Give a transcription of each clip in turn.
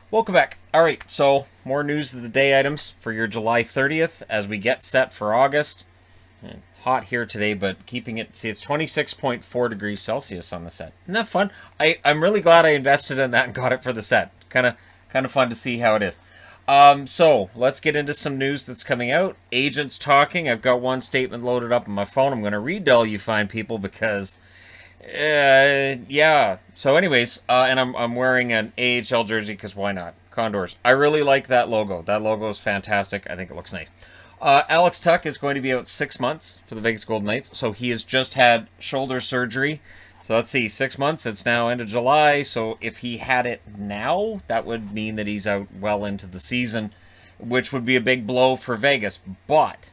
Welcome back. All right, so more news of the day items for your July 30th as we get set for August. Hot here today, but keeping it. See, it's 26.4 degrees Celsius on the set. Isn't that fun? I'm really glad I invested in that and got it for the set. Kind of fun to see how it is. So let's get into some news that's coming out. Agents talking. I've got one statement loaded up on my phone. I'm going to read to all you fine people because yeah. So, anyways, and I'm wearing an AHL jersey because why not? Condors. I really like that logo. That logo is fantastic. I think it looks nice. Alex Tuch is going to be out 6 months for the Vegas Golden Knights. So he has just had shoulder surgery. So let's see, 6 months. It's now end of July. So if he had it now, that would mean that he's out well into the season, which would be a big blow for Vegas. But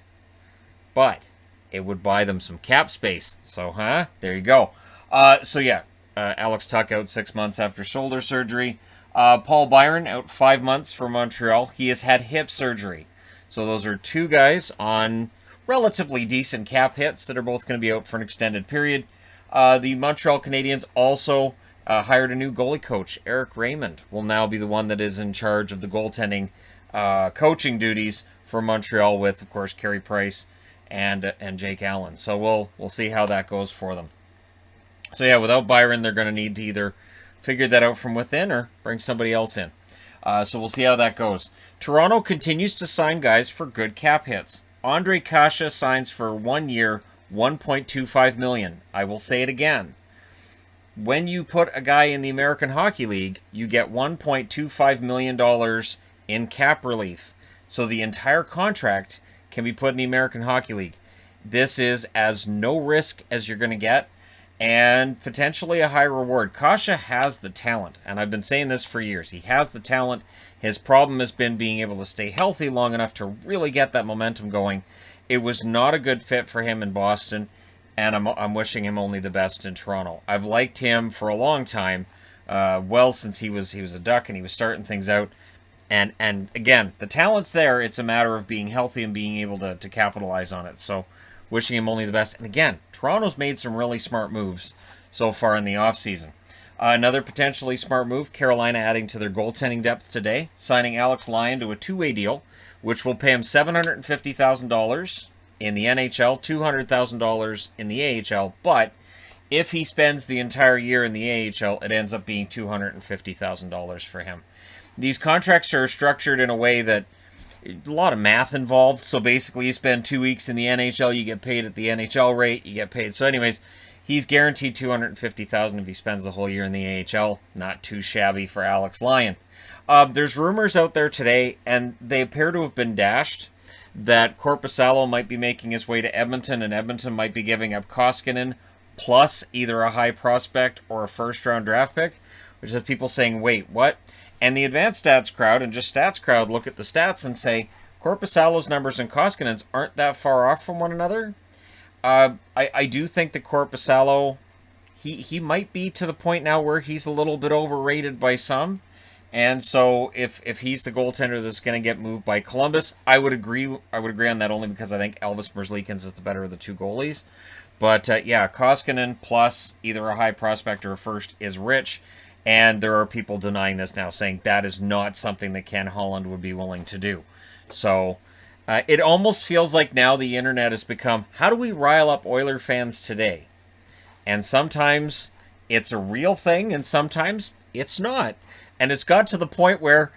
it would buy them some cap space. So, there you go. Alex Tuch out 6 months after shoulder surgery. Paul Byron out 5 months for Montreal. He has had hip surgery. So those are two guys on relatively decent cap hits that are both going to be out for an extended period. The Montreal Canadiens also hired a new goalie coach. Eric Raymond will now be the one that is in charge of the goaltending coaching duties for Montreal with, of course, Carey Price and Jake Allen. So we'll see how that goes for them. So yeah, without Byron, they're going to need to either figure that out from within or bring somebody else in. So we'll see how that goes. Toronto continues to sign guys for good cap hits. Andre Kasha signs for 1 year, $1.25 million. I will say it again. When you put a guy in the American Hockey League, you get $1.25 million in cap relief. So the entire contract can be put in the American Hockey League. This is as no risk as you're going to get, and potentially a high reward. Kasha has the talent, and I've been saying this for years. He has the talent. His problem has been being able to stay healthy long enough to really get that momentum going. It was not a good fit for him in Boston, and I'm wishing him only the best in Toronto. I've liked him for a long time, since he was a Duck and he was starting things out. And again, the talent's there. It's a matter of being healthy and being able to capitalize on it. So wishing him only the best. And again, Toronto's made some really smart moves so far in the offseason. Another potentially smart move, Carolina adding to their goaltending depth today, signing Alex Lyon to a two-way deal, which will pay him $750,000 in the NHL, $200,000 in the AHL, but if he spends the entire year in the AHL, it ends up being $250,000 for him. These contracts are structured in a way that a lot of math involved. So basically, you spend 2 weeks in the NHL, you get paid at the NHL rate, you get paid. So anyways, he's guaranteed $250,000 if he spends the whole year in the AHL. Not too shabby for Alex Lyon. There's rumors out there today, and they appear to have been dashed, that Korpisalo might be making his way to Edmonton, and Edmonton might be giving up Koskinen plus either a high prospect or a first-round draft pick, which has people saying, wait, what? And the advanced stats crowd and just stats crowd look at the stats and say, Korpisalo's numbers and Koskinen's aren't that far off from one another. I do think that Korpisalo, he might be to the point now where he's a little bit overrated by some. And so if he's the goaltender that's going to get moved by Columbus, I would agree on that only because I think Elvis Merzlikins is the better of the two goalies. But Koskinen plus either a high prospect or a first is rich. And there are people denying this now, saying that is not something that Ken Holland would be willing to do. So it almost feels like now the internet has become, how do we rile up Oiler fans today? And sometimes it's a real thing, and sometimes it's not. And it's got to the point where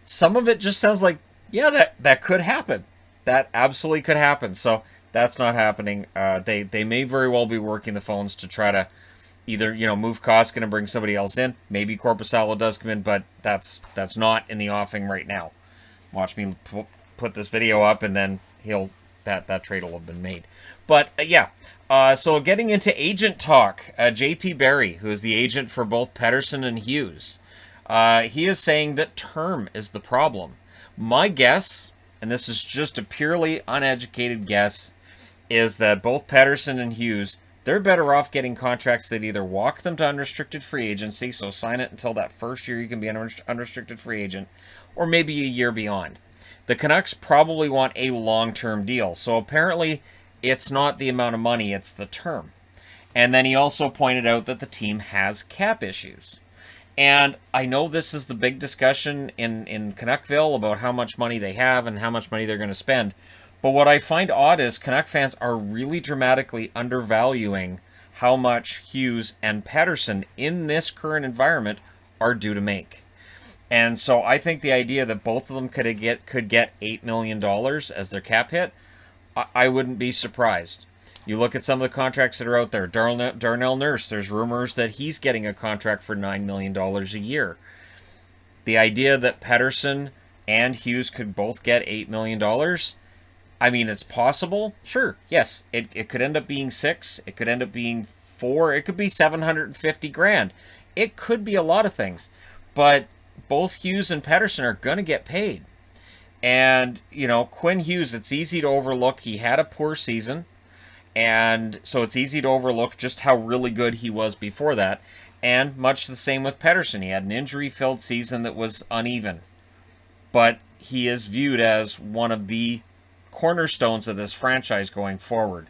some of it just sounds like, yeah, that could happen. That absolutely could happen. So that's not happening. They may very well be working the phones to try to either, move Koskinen and bring somebody else in. Maybe Korpisalo does come in, but that's not in the offing right now. Watch me put this video up, and then that trade will have been made. But so getting into agent talk, J.P. Barry, who is the agent for both Pettersson and Hughes, he is saying that term is the problem. My guess, and this is just a purely uneducated guess, is that both Pettersson and Hughes, they're better off getting contracts that either walk them to unrestricted free agency, so sign it until that first year you can be an unrestricted free agent, or maybe a year beyond. The Canucks probably want a long-term deal, so apparently it's not the amount of money, it's the term. And then he also pointed out that the team has cap issues. And I know this is the big discussion in Canuckville about how much money they have and how much money they're going to spend. But what I find odd is Canuck fans are really dramatically undervaluing how much Hughes and Pettersson in this current environment are due to make. And so I think the idea that both of them could get $8 million as their cap hit, I wouldn't be surprised. You look at some of the contracts that are out there. Darnell Nurse, there's rumors that he's getting a contract for $9 million a year. The idea that Pettersson and Hughes could both get $8 million, I mean, it's possible. Sure, yes. It could end up being 6. It could end up being 4. It could be $750,000. It could be a lot of things. But both Hughes and Pettersson are going to get paid. And, Quinn Hughes, it's easy to overlook. He had a poor season. And so it's easy to overlook just how really good he was before that. And much the same with Pettersson. He had an injury-filled season that was uneven. But he is viewed as one of the cornerstones of this franchise going forward.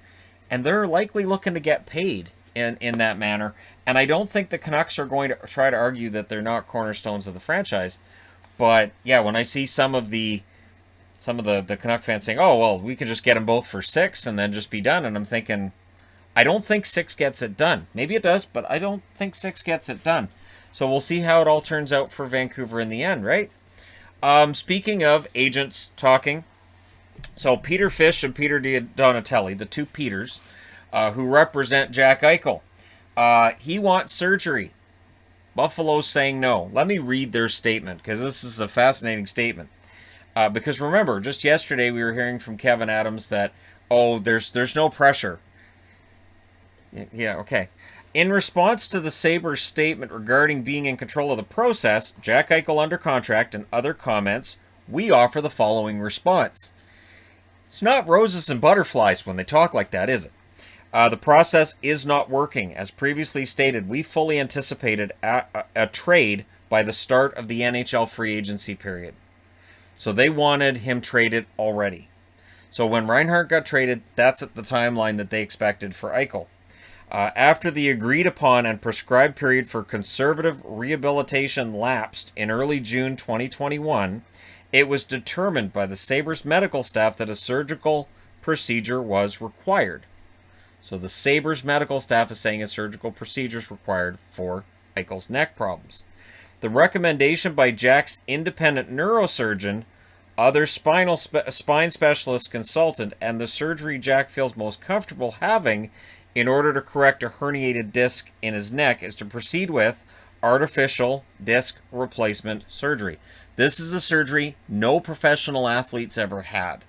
And they're likely looking to get paid in that manner. And I don't think the Canucks are going to try to argue that they're not cornerstones of the franchise. But, yeah, when I see some of the Canuck fans saying, oh, well, we could just get them both for 6 and then just be done. And I'm thinking, I don't think 6 gets it done. Maybe it does, but I don't think 6 gets it done. So we'll see how it all turns out for Vancouver in the end, right? Speaking of agents talking, so Peter Fish and Peter Donatelli, the two Peters, who represent Jack Eichel, he wants surgery. Buffalo's saying no. Let me read their statement, because this is a fascinating statement. Because remember, just yesterday we were hearing from Kevin Adams that, there's no pressure. Yeah, okay. In response to the Sabres statement regarding being in control of the process, Jack Eichel under contract, and other comments, we offer the following response. It's not roses and butterflies when they talk like that, is it? The process is not working. As previously stated, we fully anticipated a trade by the start of the NHL free agency period. So they wanted him traded already. So when Reinhart got traded, that's at the timeline that they expected for Eichel. After the agreed upon and prescribed period for conservative rehabilitation lapsed in early June 2021, it was determined by the Sabres medical staff that a surgical procedure was required. So the Sabres medical staff is saying a surgical procedure is required for Eichel's neck problems. The recommendation by Jack's independent neurosurgeon, other spine specialist consultant, and the surgery Jack feels most comfortable having in order to correct a herniated disc in his neck is to proceed with artificial disc replacement surgery. This is a surgery no professional athletes ever had.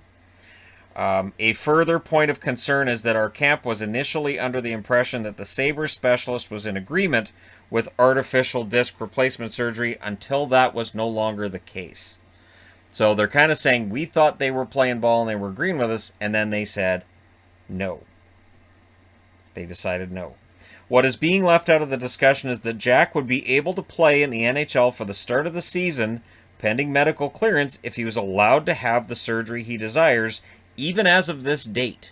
A further point of concern is that our camp was initially under the impression that the Sabres specialist was in agreement with artificial disc replacement surgery until that was no longer the case. So they're kind of saying, we thought they were playing ball and they were agreeing with us, and then they said no. They decided no. What is being left out of the discussion is that Jack would be able to play in the NHL for the start of the season, pending medical clearance, if he was allowed to have the surgery he desires, even as of this date.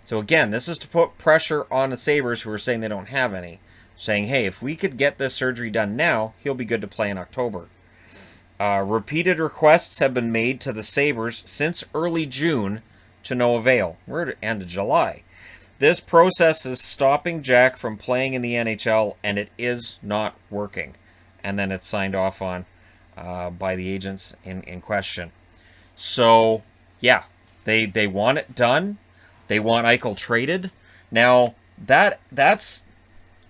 So again, this is to put pressure on the Sabres, who are saying they don't have any, saying, hey, if we could get this surgery done now, he'll be good to play in October. Repeated requests have been made to the Sabres since early June to no avail. We're at the end of July. This process is stopping Jack from playing in the NHL, and it is not working. And then it's signed off on by the agents in question. So, yeah, they want it done. They want Eichel traded. Now, that's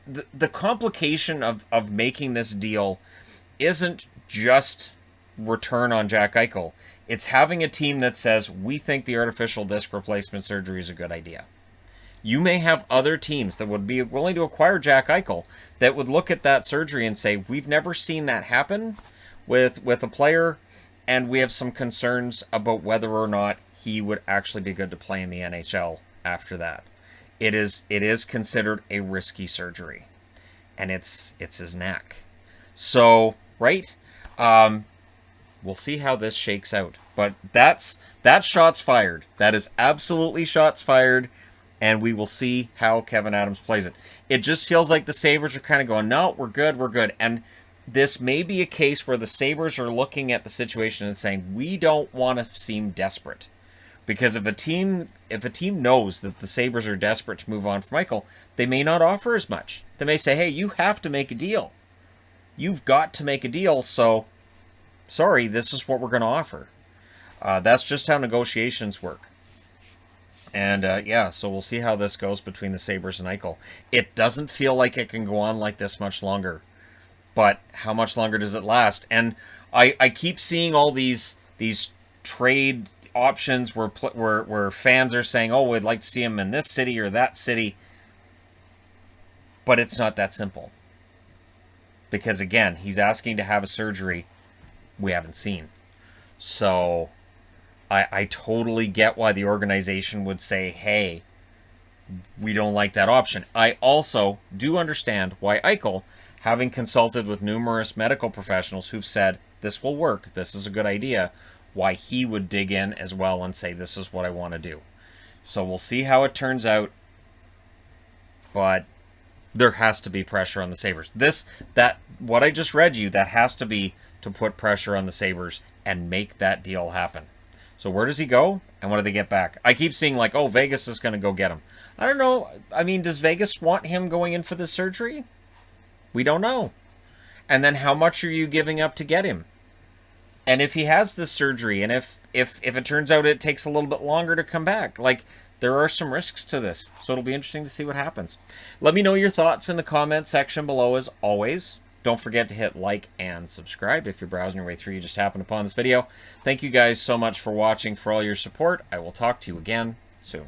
the complication of making this deal isn't just return on Jack Eichel. It's having a team that says, we think the artificial disc replacement surgery is a good idea. You may have other teams that would be willing to acquire Jack Eichel that would look at that surgery and say, we've never seen that happen with a player, and we have some concerns about whether or not he would actually be good to play in the NHL after that. It is considered a risky surgery, and it's his neck. So, right? We'll see how this shakes out. But that's shots fired. That is absolutely shots fired, and we will see how Kevin Adams plays it. It just feels like the Sabres are kind of going, no, we're good, we're good. And this may be a case where the Sabres are looking at the situation and saying, we don't want to seem desperate. Because if a team knows that the Sabres are desperate to move on from Eichel, they may not offer as much. They may say, hey, you have to make a deal. You've got to make a deal, so sorry, this is what we're going to offer. That's just how negotiations work. And, yeah, so we'll see how this goes between the Sabres and Eichel. It doesn't feel like it can go on like this much longer. But how much longer does it last? And I keep seeing all these trade options where fans are saying, oh, we'd like to see him in this city or that city. But it's not that simple. Because, again, he's asking to have a surgery we haven't seen. So I totally get why the organization would say, hey, we don't like that option. I also do understand why Eichel, having consulted with numerous medical professionals who've said, this will work, this is a good idea, why he would dig in as well and say, this is what I want to do. So we'll see how it turns out. But there has to be pressure on the Sabres. What I just read you, that has to be to put pressure on the Sabres and make that deal happen. So where does he go? And what do they get back? I keep seeing like, oh, Vegas is going to go get him. I don't know. I mean, does Vegas want him going in for the surgery? We don't know. And then how much are you giving up to get him? And if he has this surgery, and if it turns out it takes a little bit longer to come back, like, there are some risks to this. So it'll be interesting to see what happens. Let me know your thoughts in the comment section below as always. Don't forget to hit like and subscribe if you're browsing your way through. You just happened upon this video. Thank you guys so much for watching, for all your support. I will talk to you again soon.